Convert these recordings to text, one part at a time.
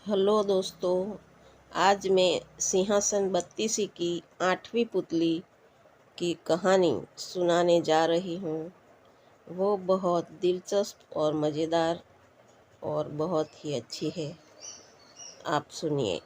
Hello दोस्तों। आज मैं सिंहासन बत्तीसी की 8वीं पुतली की कहानी सुनाने जा रही हूँ। वो बहुत दिलचस्प और मज़ेदार और बहुत ही अच्छी है। आप सुनिए।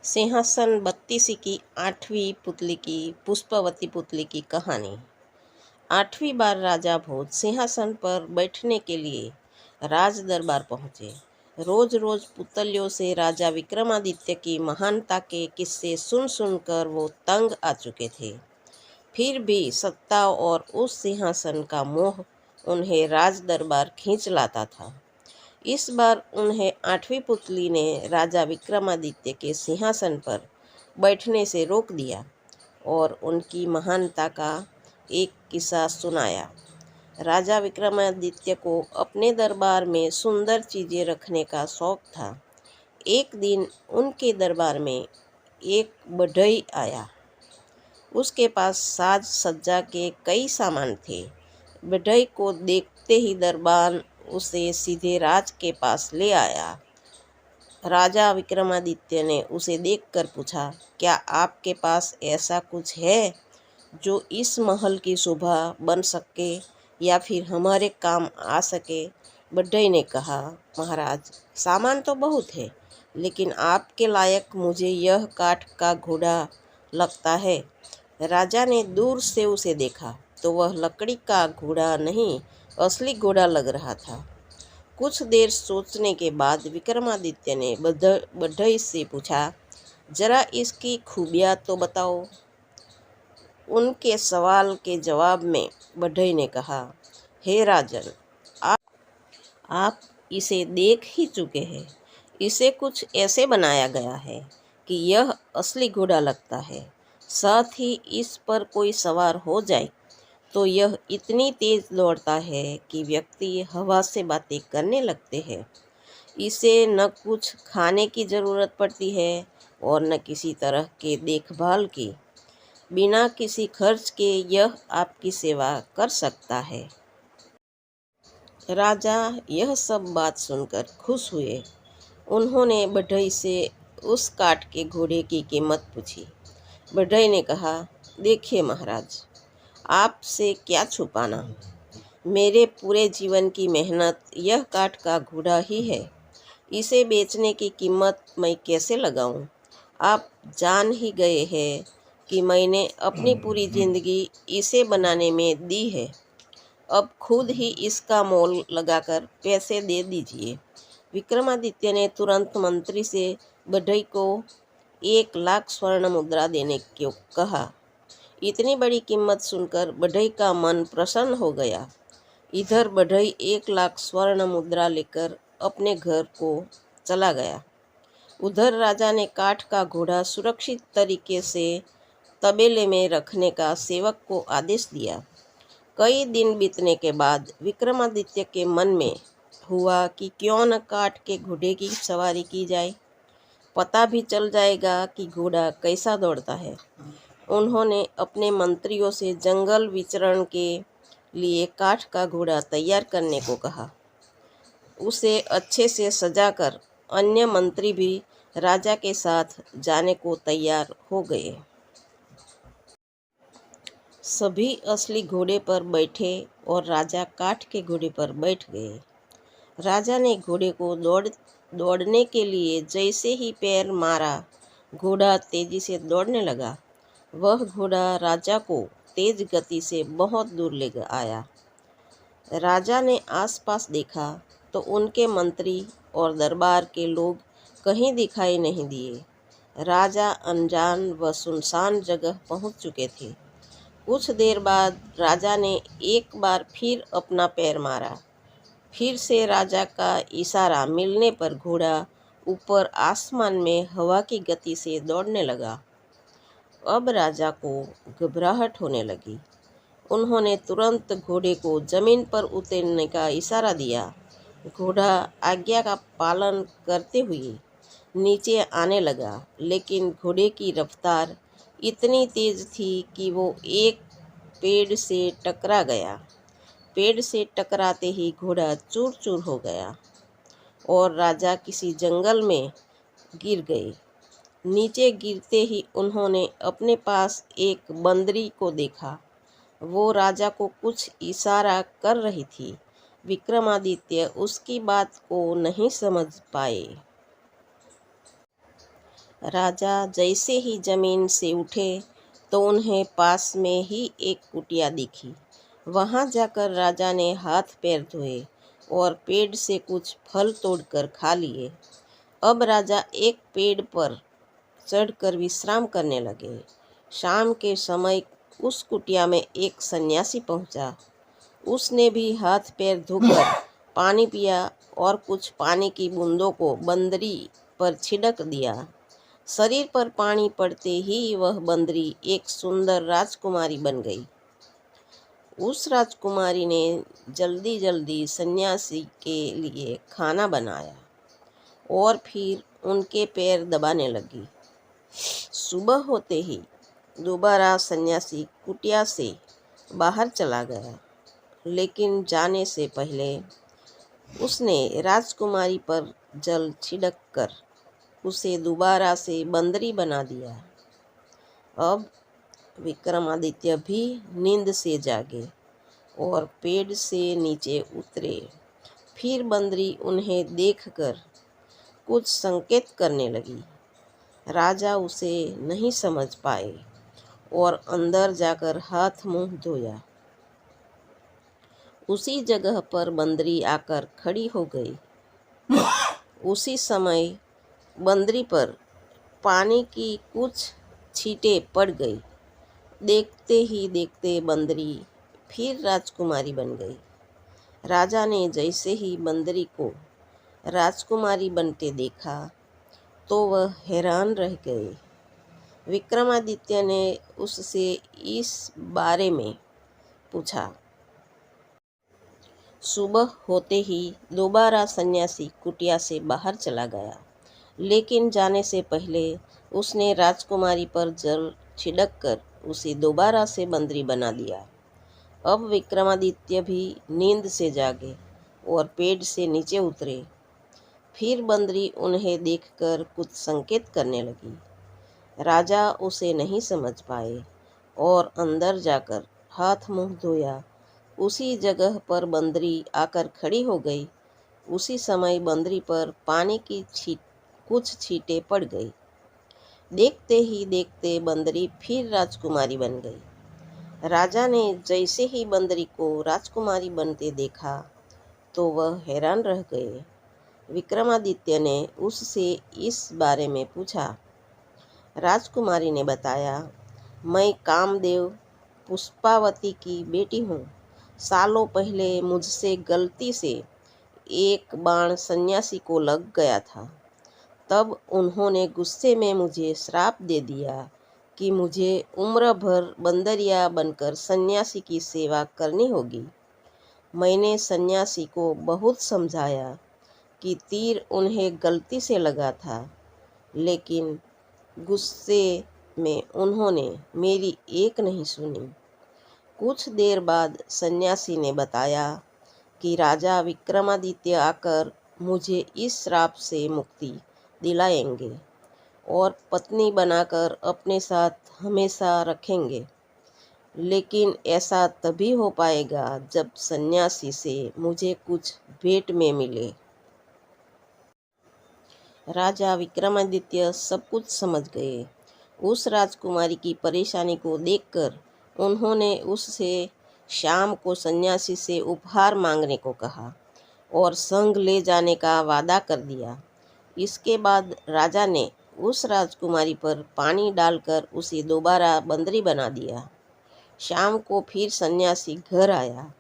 सिंहासन बत्तीसी की 8वीं पुतली की पुष्पवती पुतली की कहानी। 8वीं बार राजा भोज सिंहासन पर बैठने के लिए राज दरबार पहुँचे। रोज रोज पुतलियों से राजा विक्रमादित्य की महानता के किस्से सुन सुनकर वो तंग आ चुके थे। फिर भी सत्ता और उस सिंहासन का मोह उन्हें राज दरबार खींच लाता था। इस बार उन्हें 8वीं पुतली ने राजा विक्रमादित्य के सिंहासन पर बैठने से रोक दिया और उनकी महानता का एक किस्सा सुनाया। राजा विक्रमादित्य को अपने दरबार में सुंदर चीज़ें रखने का शौक था। एक दिन उनके दरबार में एक बढ़ई आया। उसके पास साज सज्जा के कई सामान थे। बढ़ई को देखते ही दरबान उसे सीधे राज के पास ले आया। राजा विक्रमादित्य ने उसे देखकर पूछा, क्या आपके पास ऐसा कुछ है जो इस महल की शोभा बन सके या फिर हमारे काम आ सके? बढ़ई ने कहा, महाराज, सामान तो बहुत है, लेकिन आपके लायक मुझे यह काठ का घोड़ा लगता है। राजा ने दूर से उसे देखा तो वह लकड़ी का घोड़ा नहीं, असली घोड़ा लग रहा था। कुछ देर सोचने के बाद विक्रमादित्य ने बढ़ई से पूछा, जरा इसकी खूबियाँ तो बताओ। उनके सवाल के जवाब में बढ़ई ने कहा, हे राजन, आप इसे देख ही चुके हैं। इसे कुछ ऐसे बनाया गया है कि यह असली घोड़ा लगता है। साथ ही इस पर कोई सवार हो जाए तो यह इतनी तेज दौड़ता है कि व्यक्ति हवा से बातें करने लगते हैं। इसे न कुछ खाने की ज़रूरत पड़ती है और न किसी तरह के देखभाल की। बिना किसी खर्च के यह आपकी सेवा कर सकता है। राजा यह सब बात सुनकर खुश हुए। उन्होंने बढ़ई से उस काठ के घोड़े की कीमत पूछी। बढ़ई ने कहा, देखिए महाराज, आपसे क्या छुपाना, मेरे पूरे जीवन की मेहनत यह काठ का घोड़ा ही है। इसे बेचने की कीमत मैं कैसे लगाऊं? आप जान ही गए हैं कि मैंने अपनी पूरी जिंदगी इसे बनाने में दी है। अब खुद ही इसका मोल लगाकर पैसे दे दीजिए। विक्रमादित्य ने तुरंत मंत्री से बढ़ई को 1 लाख स्वर्ण मुद्रा देने को कहा। इतनी बड़ी कीमत सुनकर बढ़ई का मन प्रसन्न हो गया। इधर बढ़ई 1 लाख स्वर्ण मुद्रा लेकर अपने घर को चला गया। उधर राजा ने काठ का घोड़ा सुरक्षित तरीके से तबेले में रखने का सेवक को आदेश दिया। कई दिन बीतने के बाद विक्रमादित्य के मन में हुआ कि क्यों न काठ के घोड़े की सवारी की जाए। पता भी चल जाएगा कि घोड़ा कैसा दौड़ता है। उन्होंने अपने मंत्रियों से जंगल विचरण के लिए काठ का घोड़ा तैयार करने को कहा। उसे अच्छे से सजाकर अन्य मंत्री भी राजा के साथ जाने को तैयार हो गए। सभी असली घोड़े पर बैठे और राजा काठ के घोड़े पर बैठ गए। राजा ने घोड़े को दौड़ने के लिए जैसे ही पैर मारा, घोड़ा तेजी से दौड़ने लगा। वह घोड़ा राजा को तेज गति से बहुत दूर ले आया। राजा ने आसपास देखा तो उनके मंत्री और दरबार के लोग कहीं दिखाई नहीं दिए। राजा अनजान व सुनसान जगह पहुंच चुके थे। कुछ देर बाद राजा ने एक बार फिर अपना पैर मारा। फिर से राजा का इशारा मिलने पर घोड़ा ऊपर आसमान में हवा की गति से दौड़ने लगा। अब राजा को घबराहट होने लगी। उन्होंने तुरंत घोड़े को जमीन पर उतरने का इशारा दिया। घोड़ा आज्ञा का पालन करते हुए नीचे आने लगा, लेकिन घोड़े की रफ्तार इतनी तेज थी कि वो एक पेड़ से टकरा गया। पेड़ से टकराते ही घोड़ा चूर चूर हो गया। और राजा किसी जंगल में गिर गए। नीचे गिरते ही उन्होंने अपने पास एक बंदरी को देखा। वो राजा को कुछ इशारा कर रही थी। विक्रमादित्य उसकी बात को नहीं समझ पाए। राजा जैसे ही जमीन से उठे तो उन्हें पास में ही एक कुटिया दिखी। वहां जाकर राजा ने हाथ पैर धोए और पेड़ से कुछ फल तोड़कर खा लिए। अब राजा एक पेड़ पर चढ़कर विश्राम करने लगे। शाम के समय उस कुटिया में एक सन्यासी पहुंचा। उसने भी हाथ पैर धोकर पानी पिया और कुछ पानी की बूंदों को बंदरी पर छिड़क दिया। शरीर पर पानी पड़ते ही वह बंदरी एक सुंदर राजकुमारी बन गई। उस राजकुमारी ने जल्दी जल्दी सन्यासी के लिए खाना बनाया और फिर उनके पैर दबाने लगी। सुबह होते ही दोबारा सन्यासी कुटिया से बाहर चला गया, लेकिन जाने से पहले उसने राजकुमारी पर जल छिड़क कर उसे दोबारा से बंदरी बना दिया। अब विक्रमादित्य भी नींद से जागे और पेड़ से नीचे उतरे। फिर बंदरी उन्हें देखकर कुछ संकेत करने लगी। राजा उसे नहीं समझ पाए और अंदर जाकर हाथ मुंह धोया। उसी जगह पर बंदरी आकर खड़ी हो गई। उसी समय बंदरी पर पानी की कुछ छींटें पड़ गई। देखते ही देखते बंदरी फिर राजकुमारी बन गई। राजा ने जैसे ही बंदरी को राजकुमारी बनते देखा तो वह हैरान रह गए। विक्रमादित्य ने उससे इस बारे में पूछा। सुबह होते ही दोबारा सन्यासी कुटिया से बाहर चला गया, लेकिन जाने से पहले उसने राजकुमारी पर जल छिड़क कर उसे दोबारा से बंदरी बना दिया। अब विक्रमादित्य भी नींद से जागे और पेड़ से नीचे उतरे। फिर बंदरी उन्हें देखकर कुछ संकेत करने लगी। राजा उसे नहीं समझ पाए और अंदर जाकर हाथ मुंह धोया। उसी जगह पर बंदरी आकर खड़ी हो गई। उसी समय बंदरी पर पानी की कुछ छींटें पड़ गई। देखते ही देखते बंदरी फिर राजकुमारी बन गई। राजा ने जैसे ही बंदरी को राजकुमारी बनते देखा तो वह हैरान रह गए। विक्रमादित्य ने उससे इस बारे में पूछा। राजकुमारी ने बताया, मैं कामदेव पुष्पावती की बेटी हूँ। सालों पहले मुझसे गलती से एक बाण सन्यासी को लग गया था। तब उन्होंने गुस्से में मुझे श्राप दे दिया कि मुझे उम्र भर बंदरिया बनकर सन्यासी की सेवा करनी होगी। मैंने सन्यासी को बहुत समझाया कि तीर उन्हें गलती से लगा था, लेकिन गुस्से में उन्होंने मेरी एक नहीं सुनी। कुछ देर बाद सन्यासी ने बताया कि राजा विक्रमादित्य आकर मुझे इस श्राप से मुक्ति दिलाएंगे और पत्नी बनाकर अपने साथ हमेशा रखेंगे, लेकिन ऐसा तभी हो पाएगा जब सन्यासी से मुझे कुछ भेंट में मिले। राजा विक्रमादित्य सब कुछ समझ गए। उस राजकुमारी की परेशानी को देखकर उन्होंने उससे शाम को सन्यासी से उपहार मांगने को कहा और संग ले जाने का वादा कर दिया। इसके बाद राजा ने उस राजकुमारी पर पानी डालकर उसे दोबारा बंदरी बना दिया। शाम को फिर सन्यासी घर आया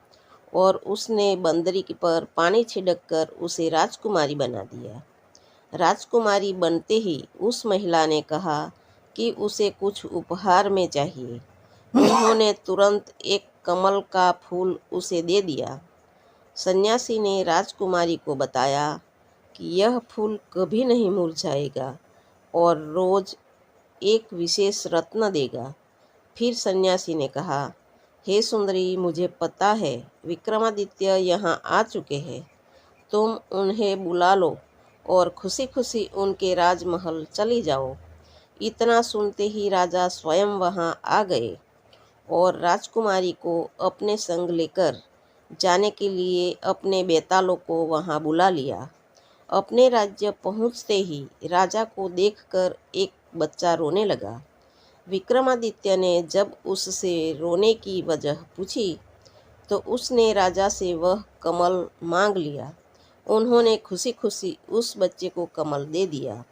और उसने बंदरी पर पानी छिड़क कर उसे राजकुमारी बना दिया। राजकुमारी बनते ही उस महिला ने कहा कि उसे कुछ उपहार में चाहिए। उन्होंने तुरंत एक कमल का फूल उसे दे दिया। सन्यासी ने राजकुमारी को बताया कि यह फूल कभी नहीं मुरझाएगा और रोज एक विशेष रत्न देगा। फिर सन्यासी ने कहा, हे सुंदरी, मुझे पता है विक्रमादित्य यहाँ आ चुके हैं। तुम उन्हें बुला लो और खुशी खुशी उनके राजमहल चली जाओ। इतना सुनते ही राजा स्वयं वहां आ गए और राजकुमारी को अपने संग लेकर जाने के लिए अपने बेतालों को वहां बुला लिया। अपने राज्य पहुंचते ही राजा को देखकर एक बच्चा रोने लगा। विक्रमादित्य ने जब उससे रोने की वजह पूछी तो उसने राजा से वह कमल मांग लिया। उन्होंने खुशी खुशी उस बच्चे को कमल दे दिया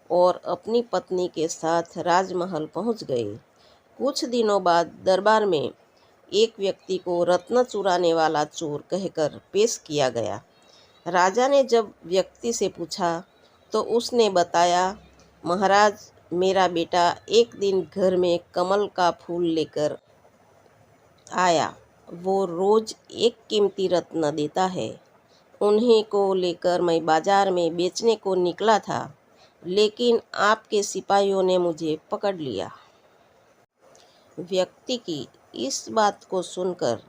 और अपनी पत्नी के साथ राजमहल पहुंच गए। कुछ दिनों बाद दरबार में एक व्यक्ति को रत्न चुराने वाला चोर कहकर पेश किया गया। राजा ने जब व्यक्ति से पूछा तो उसने बताया, महाराज, मेरा बेटा एक दिन घर में कमल का फूल लेकर आया। वो रोज एक कीमती रत्न देता है। उन्हीं को लेकर मैं बाजार में बेचने को निकला था, लेकिन आपके सिपाहियों ने मुझे पकड़ लिया। व्यक्ति की इस बात को सुनकर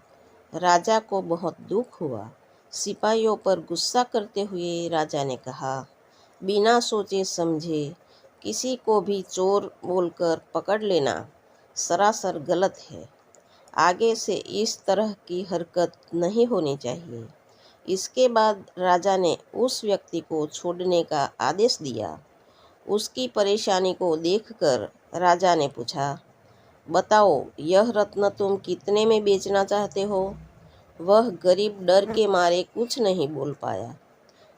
राजा को बहुत दुख हुआ। सिपाहियों पर गुस्सा करते हुए राजा ने कहा, बिना सोचे समझे किसी को भी चोर बोलकर पकड़ लेना सरासर गलत है। आगे से इस तरह की हरकत नहीं होनी चाहिए। इसके बाद राजा ने उस व्यक्ति को छोड़ने का आदेश दिया। उसकी परेशानी को देखकर राजा ने पूछा, बताओ, यह रत्न तुम कितने में बेचना चाहते हो? वह गरीब डर के मारे कुछ नहीं बोल पाया।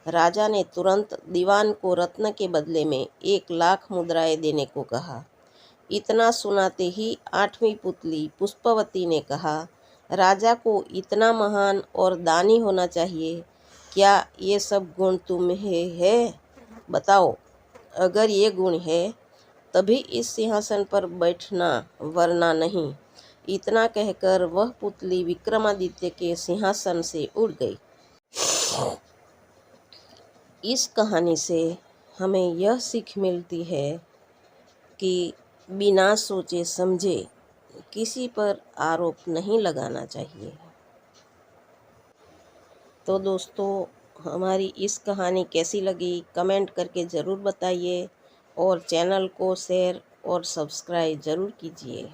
राजा ने तुरंत दीवान को रत्न के बदले में 1,00,000 मुद्राएं देने को कहा। इतना सुनाते ही 8वीं पुतली पुष्पवती ने कहा, राजा को इतना महान और दानी होना चाहिए। क्या ये सब गुण तुम्हें है? बताओ, अगर ये गुण है तभी इस सिंहासन पर बैठना, वरना नहीं। इतना कहकर वह पुतली विक्रमादित्य के सिंहासन से उड़ गई। इस कहानी से हमें यह सीख मिलती है कि बिना सोचे समझे किसी पर आरोप नहीं लगाना चाहिए। तो दोस्तों, हमारी इस कहानी कैसी लगी कमेंट करके ज़रूर बताइए और चैनल को शेयर और सब्सक्राइब ज़रूर कीजिए।